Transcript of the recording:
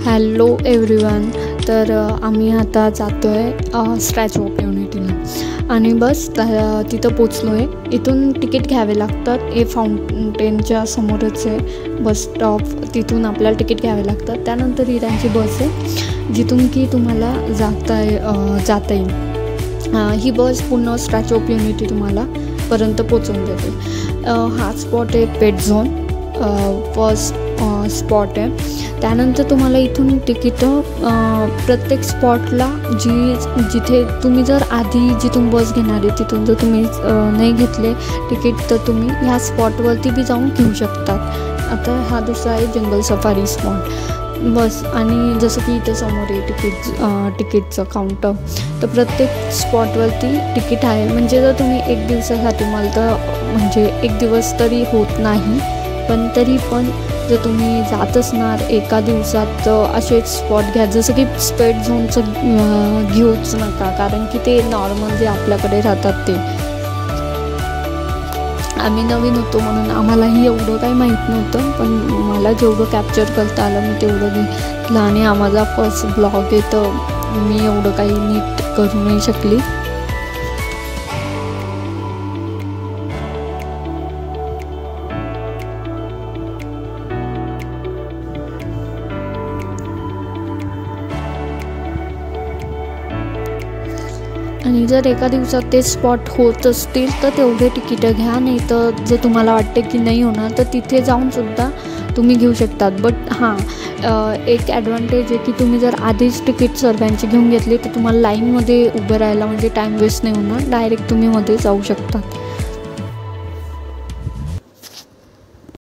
Hello everyone. तर आम्ही आता जातो आहे स्टॅच्यू ऑफ युनिटीला आणि बस तिथं पोचलो आहे. इथून तिकीट घ्यावे लागतात. हे फाउंटेनच्या समोरच आहे बस स्टॉप. तिथून आपल्याला तिकीट घ्यावे लागतात. त्यानंतर ही त्यांची बस आहे जिथून की तुम्हाला जाता येईल. ही बस पूर्ण स्टॅच्यू ऑफ युनिटी तुम्हाला पर्यंत पोचवून देते. हा स्पॉट आहे पेट झोन, फर्स्ट स्पॉट आहे. त्यानंतर तुम्हाला इथून तिकीटं प्रत्येक स्पॉटला जिथे तुम्ही जर आधी जिथून बस घेणार आहे तिथून जर तुम्ही नाही घेतले तिकीट तर तुम्ही ह्या स्पॉटवरती बी जाऊन घेऊ शकतात. आता हा दुसरा आहे जंगल सफारी स्पॉट बस. आणि जसं की इथं समोर आहे तिकीटचं काउंटर. तर प्रत्येक स्पॉटवरती तिकीट आहे. म्हणजे जर तुम्ही एक दिवसासाठी मला तर म्हणजे एक दिवस तरी होत नाही, पण तरी पण जर तुम्ही जात असणार एका दिवसात असेच स्पॉट घ्या. जसं की पेट झोनचं घेऊच नका, कारण की ते नॉर्मल जे आपल्याकडे राहतात ते. आम्ही नवीन होतो म्हणून आम्हालाही एवढं काही माहीत नव्हतं, पण मला जेवढं कॅप्चर करता आलं मी तेवढं घेतलं. आणि हा माझा फर्स्ट ब्लॉग आहे तर मी एवढं काही नीट करू नाही शकली. आणि जर एका दिवसात ते स्पॉट होत असतील तर तेवढे तिकीटं घ्या. नाही तर जर तुम्हाला वाटते की नाही होणार तर तिथे जाऊनसुद्धा तुम्ही घेऊ शकतात. बट हां, एक ॲडव्हान्टेज आहे की तुम्ही जर आधीच तिकीट सर्वांची घेऊन घेतली तर तुम्हाला लाईनमध्ये उभं राहायला म्हणजे टाईम वेस्ट नाही होणार. डायरेक्ट तुम्ही मध्ये जाऊ शकता.